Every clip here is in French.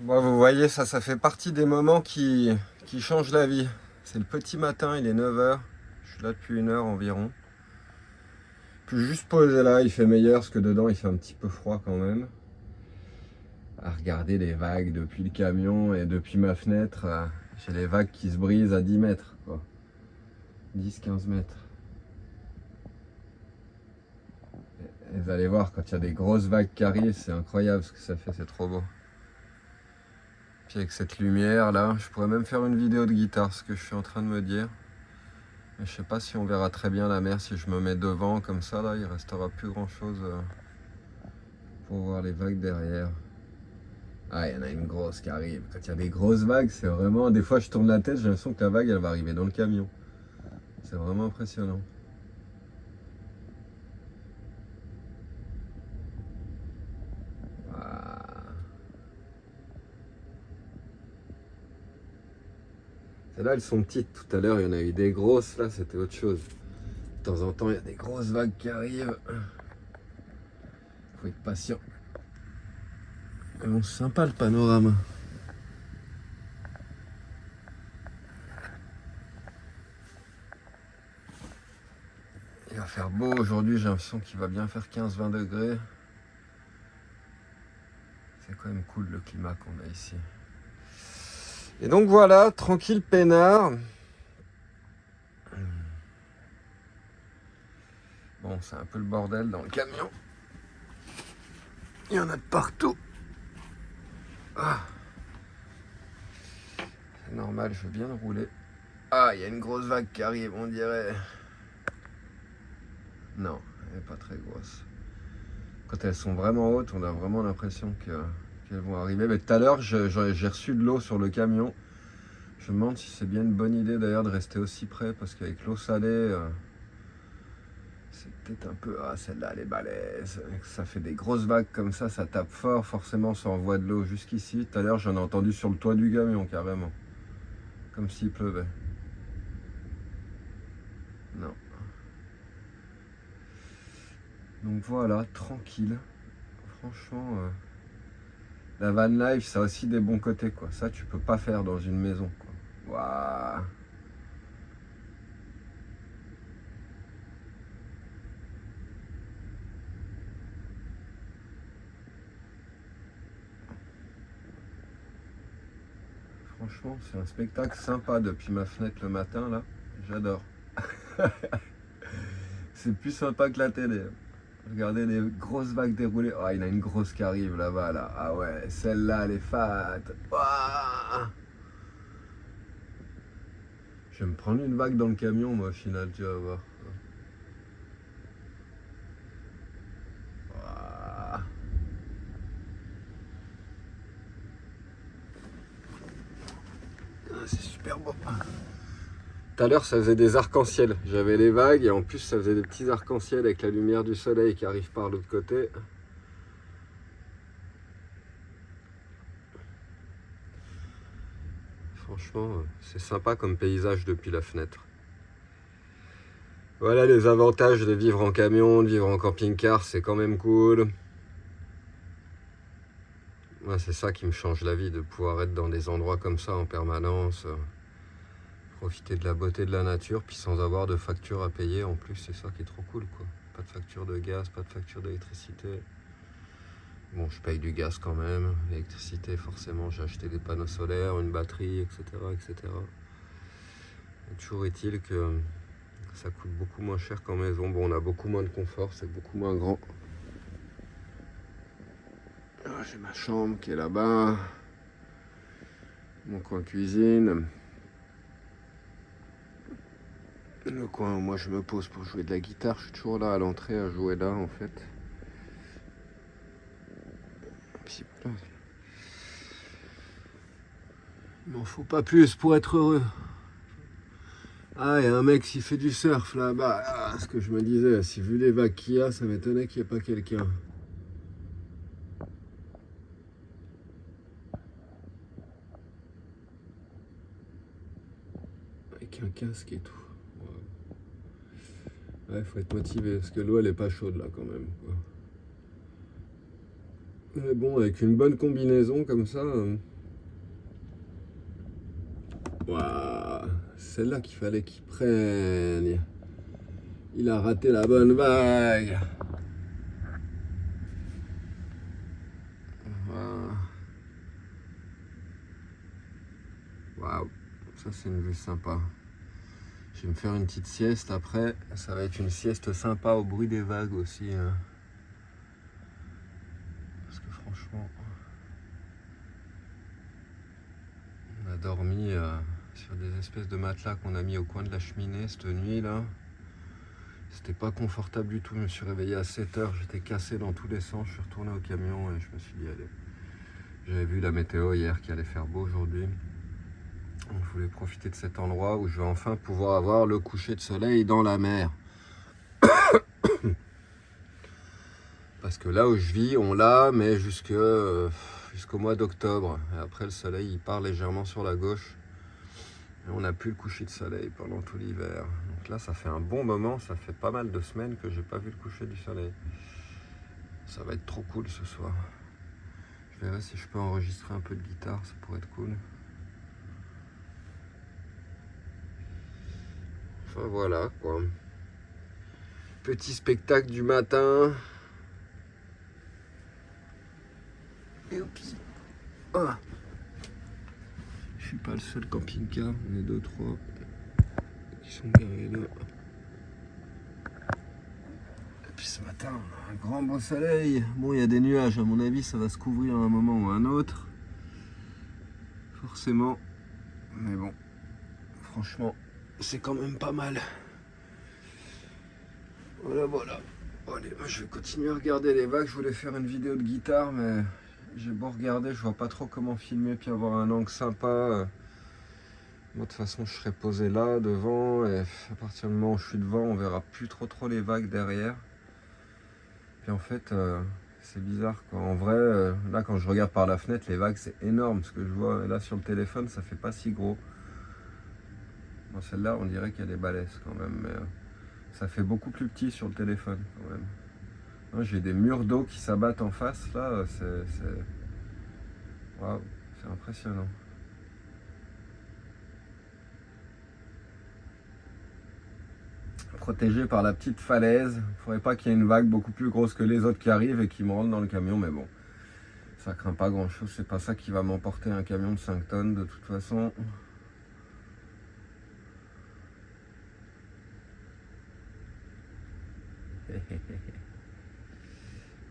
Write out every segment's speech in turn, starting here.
Bon, vous voyez, ça fait partie des moments qui changent la vie. C'est le petit matin, il est 9 h. Je suis là depuis 1 heure environ. Puis juste posé là, il fait meilleur parce que dedans il fait un petit peu froid quand même. À regarder les vagues depuis le camion et depuis ma fenêtre, j'ai les vagues qui se brisent à 10 mètres, quoi. 10-15 mètres. Et vous allez voir, quand il y a des grosses vagues qui arrivent, c'est incroyable ce que ça fait, c'est trop beau. Puis avec cette lumière là, je pourrais même faire une vidéo de guitare, ce que je suis en train de me dire. Mais je sais pas si on verra très bien la mer si je me mets devant comme ça là, il restera plus grand chose pour voir les vagues derrière. Ah, il y en a une grosse qui arrive. Quand il y a des grosses vagues, c'est vraiment... Des fois je tourne la tête, j'ai l'impression que la vague elle va arriver dans le camion. C'est vraiment impressionnant. Ah. Celles-là elles sont petites. Tout à l'heure il y en a eu des grosses, là c'était autre chose. De temps en temps il y a des grosses vagues qui arrivent. Faut être patient. Mais bon, c'est sympa le panorama. Il va faire beau aujourd'hui, j'ai l'impression qu'il va bien faire 15-20 degrés. C'est quand même cool le climat qu'on a ici. Et donc voilà, tranquille peinard. Bon, c'est un peu le bordel dans le camion. Il y en a de partout. Ah. C'est normal, je veux bien le rouler. Ah, il y a une grosse vague qui arrive, on dirait. Non, elle n'est pas très grosse. Quand elles sont vraiment hautes, on a vraiment l'impression qu'elles vont arriver. Mais tout à l'heure, j'ai reçu de l'eau sur le camion. Je me demande si c'est bien une bonne idée d'ailleurs de rester aussi près, parce qu'avec l'eau salée, c'est peut-être un peu... Ah, celle-là, elle est balèze. Ça fait des grosses vagues comme ça tape fort, forcément ça envoie de l'eau jusqu'ici. Tout à l'heure, j'en ai entendu sur le toit du camion, carrément. Comme s'il pleuvait. Non. Donc voilà, tranquille. Franchement, la van life, ça a aussi des bons côtés, quoi. Ça, tu peux pas faire dans une maison, quoi. Waouh. Franchement, c'est un spectacle sympa depuis ma fenêtre le matin, là. J'adore. C'est plus sympa que la télé. Regardez les grosses vagues déroulées. Oh, il y en a une grosse qui arrive là-bas, là. Ah ouais, celle-là, elle est fat. Ouah. Je vais me prendre une vague dans le camion, moi, au final, tu vas voir. Ouah. Ah, c'est super beau. Tout à l'heure, ça faisait des arcs-en-ciel. J'avais les vagues et en plus, ça faisait des petits arcs-en-ciel avec la lumière du soleil qui arrive par l'autre côté. Franchement, c'est sympa comme paysage depuis la fenêtre. Voilà les avantages de vivre en camion, de vivre en camping-car, c'est quand même cool. Ouais, c'est ça qui me change la vie, de pouvoir être dans des endroits comme ça en permanence, profiter de la beauté de la nature, puis sans avoir de facture à payer en plus, c'est ça qui est trop cool, quoi. Pas de facture de gaz, pas de facture d'électricité. Bon, je paye du gaz quand même, l'électricité forcément, j'ai acheté des panneaux solaires, une batterie, etc. etc. Et toujours est-il que ça coûte beaucoup moins cher qu'en maison. Bon, on a beaucoup moins de confort, c'est beaucoup moins grand. Ah, j'ai ma chambre qui est là-bas, mon coin cuisine, le coin où moi je me pose pour jouer de la guitare. Je suis toujours là à l'entrée à jouer là en fait. Puis voilà. Il m'en faut pas plus pour être heureux. Ah, il y a un mec qui fait du surf là-bas. Ah, ce que je me disais, si vu les vagues qu'il y a, ça m'étonnait qu'il n'y ait pas quelqu'un. Avec un casque et tout. Ouais, faut être motivé, parce que l'eau elle est pas chaude là quand même, quoi. Mais bon, avec une bonne combinaison comme ça. Waouh, celle-là qu'il fallait qu'il prenne. Il a raté la bonne vague. Waouh, ça c'est une vue sympa. Je vais me faire une petite sieste après. Ça va être une sieste sympa au bruit des vagues aussi. Parce que franchement, on a dormi sur des espèces de matelas qu'on a mis au coin de la cheminée cette nuit là. C'était pas confortable du tout. Je me suis réveillé à 7 h. J'étais cassé dans tous les sens. Je suis retourné au camion et je me suis dit allez. J'avais vu la météo hier qui allait faire beau aujourd'hui. Je voulais profiter de cet endroit où je vais enfin pouvoir avoir le coucher de soleil dans la mer. Parce que là où je vis, on l'a, mais jusqu'au mois d'octobre. Et après, le soleil, il part légèrement sur la gauche. Et on n'a plus le coucher de soleil pendant tout l'hiver. Donc là, ça fait un bon moment. Ça fait pas mal de semaines que j'ai pas vu le coucher du soleil. Ça va être trop cool ce soir. Je verrai si je peux enregistrer un peu de guitare. Ça pourrait être cool. Enfin voilà quoi. Petit spectacle du matin. Et oups. Ah. Je suis pas le seul camping-car, on est 2-3 qui sont garés là. Et puis ce matin, on a un grand beau soleil. Bon, il y a des nuages, à mon avis, ça va se couvrir à un moment ou à un autre. Forcément. Mais bon, franchement, c'est quand même pas mal. Voilà, voilà. Bon, allez, moi je vais continuer à regarder les vagues. Je voulais faire une vidéo de guitare, mais j'ai beau regarder, je vois pas trop comment filmer puis avoir un angle sympa. Moi de toute façon je serai posé là devant et à partir du moment où je suis devant on verra plus trop les vagues derrière. Puis en fait c'est bizarre quoi. En vrai là quand je regarde par la fenêtre les vagues c'est énorme ce que je vois. Et là sur le téléphone ça fait pas si gros. Bon, celle-là on dirait qu'il y a des balaises quand même mais ça fait beaucoup plus petit sur le téléphone quand même. J'ai des murs d'eau qui s'abattent en face là, waouh, c'est impressionnant. Protégé par la petite falaise. Il ne faudrait pas qu'il y ait une vague beaucoup plus grosse que les autres qui arrivent et qui me rentrent dans le camion, mais bon, ça craint pas grand chose, c'est pas ça qui va m'emporter un camion de 5 tonnes de toute façon.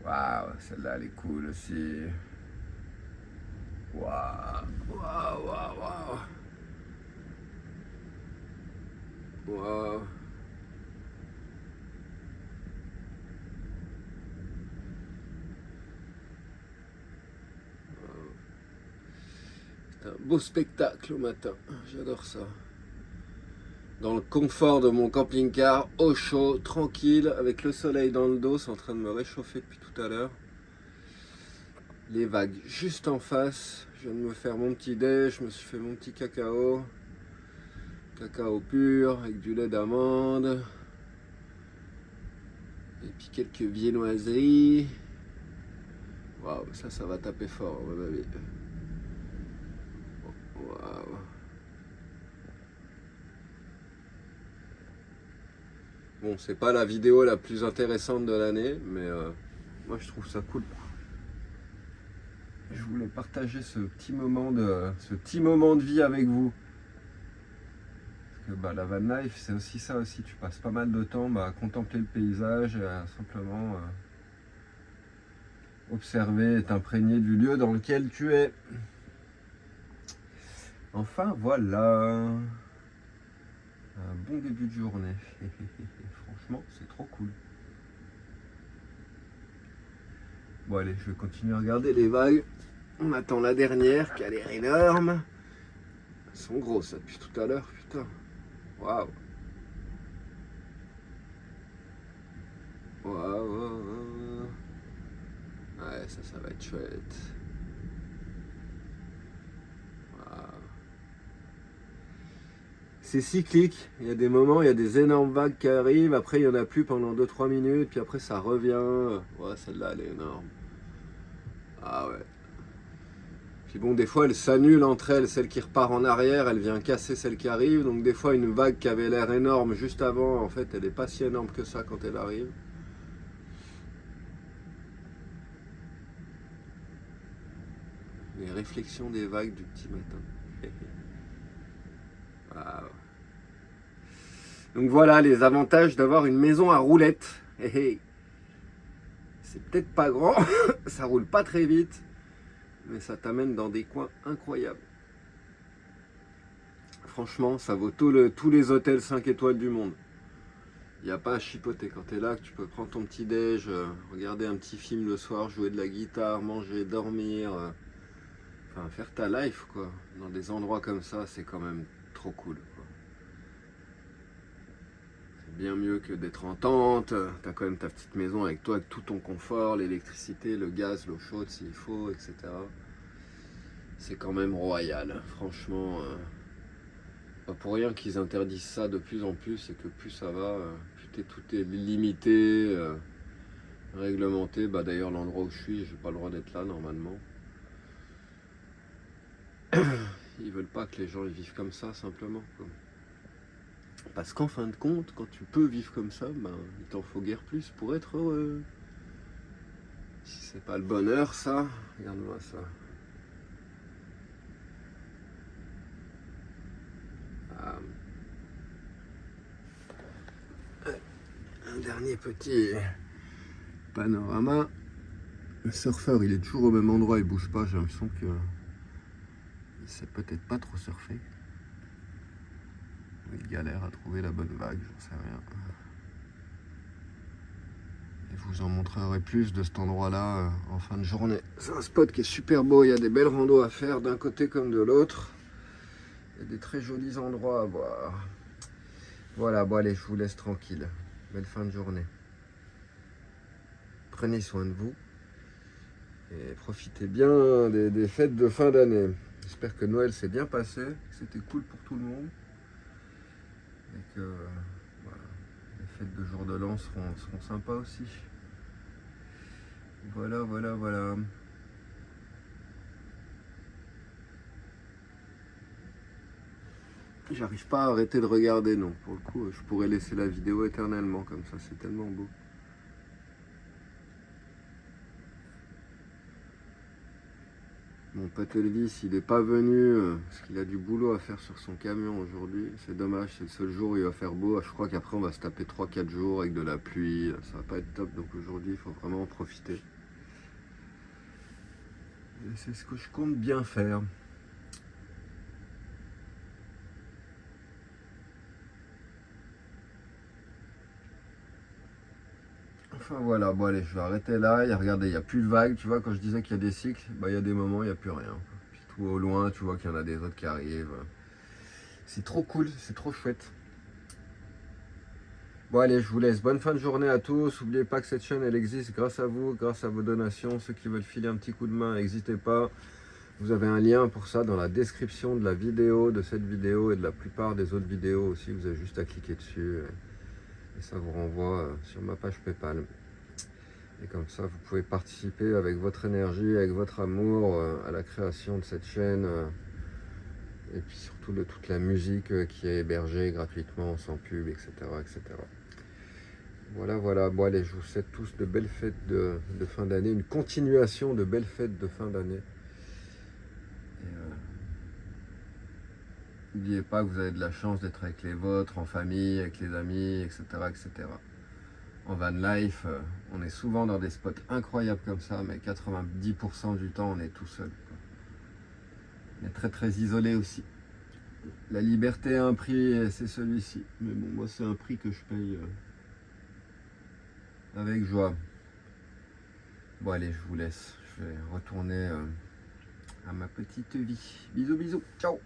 Waouh, celle-là elle est cool aussi. Waouh, waouh, waouh, waouh. Waouh. C'est un beau spectacle au matin, j'adore ça. Dans le confort de mon camping-car, au chaud, tranquille, avec le soleil dans le dos, c'est en train de me réchauffer depuis tout à l'heure. Les vagues juste en face, je viens de me faire mon petit déj, je me suis fait mon petit cacao. Cacao pur avec du lait d'amande. Et puis quelques viennoiseries. Waouh, ça va taper fort, à mon avis. Waouh. Bon, c'est pas la vidéo la plus intéressante de l'année, mais moi je trouve ça cool. Je voulais partager ce petit moment de vie avec vous. Parce que la van life, c'est aussi ça aussi. Tu passes pas mal de temps à contempler le paysage et à simplement observer et t'imprégner du lieu dans lequel tu es. Enfin voilà. Un bon début de journée. Franchement, c'est trop cool. Bon allez, je vais continuer à regarder les vagues. On attend la dernière qui a l'air énorme. Elles sont grosses depuis tout à l'heure, putain. Waouh. Waouh. Ouais, ça va être chouette. Waouh. C'est cyclique. Il y a des moments, il y a des énormes vagues qui arrivent. Après, il n'y en a plus pendant 2-3 minutes. Puis après, ça revient. Ouais, celle-là, elle est énorme. Ah ouais. Puis bon, des fois, elles s'annulent entre elles. Celle qui repart en arrière, elle vient casser celle qui arrive. Donc des fois, une vague qui avait l'air énorme juste avant, en fait, elle n'est pas si énorme que ça quand elle arrive. Les réflexions des vagues du petit matin. Wow. Donc voilà les avantages d'avoir une maison à roulettes. C'est peut-être pas grand, ça roule pas très vite, mais ça t'amène dans des coins incroyables. Franchement, ça vaut tous les hôtels 5 étoiles du monde. Il n'y a pas à chipoter. Quand tu es là, que tu peux prendre ton petit déj, regarder un petit film le soir, jouer de la guitare, manger, dormir, enfin faire ta life quoi. Dans des endroits comme ça, c'est quand même trop cool quoi. C'est bien mieux que d'être en tente. Tu as quand même ta petite maison avec toi, avec tout ton confort, l'électricité, le gaz, l'eau chaude s'il faut, etc. C'est quand même royal, franchement. Pas pour rien qu'ils interdisent ça de plus en plus et que plus ça va, plus tout est limité, réglementé. Bah d'ailleurs l'endroit où je suis, j'ai pas le droit d'être là normalement. Ils veulent pas que les gens ils vivent comme ça simplement quoi. Parce qu'en fin de compte, quand tu peux vivre comme ça, ben, il t'en faut guère plus pour être heureux. Si c'est pas le bonheur ça, regarde-moi ça. Un dernier petit panorama. Le surfeur il est toujours au même endroit, il bouge pas, j'ai l'impression que il sait peut-être pas trop surfer. Il galère à trouver la bonne vague, j'en sais rien. Et je vous en montrerai plus de cet endroit-là en fin de journée. C'est un spot qui est super beau, il y a des belles randos à faire d'un côté comme de l'autre. Il y a des très jolis endroits à voir. Voilà, bon allez, je vous laisse tranquille. Belle fin de journée. Prenez soin de vous. Et profitez bien des fêtes de fin d'année. J'espère que Noël s'est bien passé, que c'était cool pour tout le monde. Et que voilà, les fêtes de jour de l'an seront sympas aussi. Voilà, voilà, voilà. J'arrive pas à arrêter de regarder, non. Pour le coup, je pourrais laisser la vidéo éternellement comme ça, c'est tellement beau. Mon pote Elvis, il n'est pas venu parce qu'il a du boulot à faire sur son camion aujourd'hui. C'est dommage, c'est le seul jour où il va faire beau. Je crois qu'après on va se taper 3-4 jours avec de la pluie. Ça va pas être top, donc aujourd'hui il faut vraiment en profiter. Et c'est ce que je compte bien faire. Enfin voilà, bon allez, je vais arrêter là. Regardez, il n'y a plus de vagues. Tu vois, quand je disais qu'il y a des cycles, bah, il y a des moments, il n'y a plus rien. Puis tout au loin, tu vois qu'il y en a des autres qui arrivent. C'est trop cool, c'est trop chouette. Bon allez, je vous laisse. Bonne fin de journée à tous. N'oubliez pas que cette chaîne, elle existe grâce à vous, grâce à vos donations. Ceux qui veulent filer un petit coup de main, n'hésitez pas. Vous avez un lien pour ça dans la description de la vidéo, de cette vidéo et de la plupart des autres vidéos aussi. Vous avez juste à cliquer dessus et ça vous renvoie sur ma page PayPal. Et comme ça, vous pouvez participer avec votre énergie, avec votre amour à la création de cette chaîne. Et puis surtout de toute la musique qui est hébergée gratuitement, sans pub, etc. etc. Voilà, voilà. Bon, allez, je vous souhaite tous de belles fêtes de fin d'année, une continuation de belles fêtes de fin d'année. N'oubliez pas que vous avez de la chance d'être avec les vôtres, en famille, avec les amis, etc. etc. En van life, on est souvent dans des spots incroyables comme ça, mais 90% du temps, on est tout seul. On est très très isolé aussi. La liberté a un prix et c'est celui-ci. Mais bon, moi c'est un prix que je paye avec joie. Bon allez, je vous laisse. Je vais retourner à ma petite vie. Bisous, bisous. Ciao.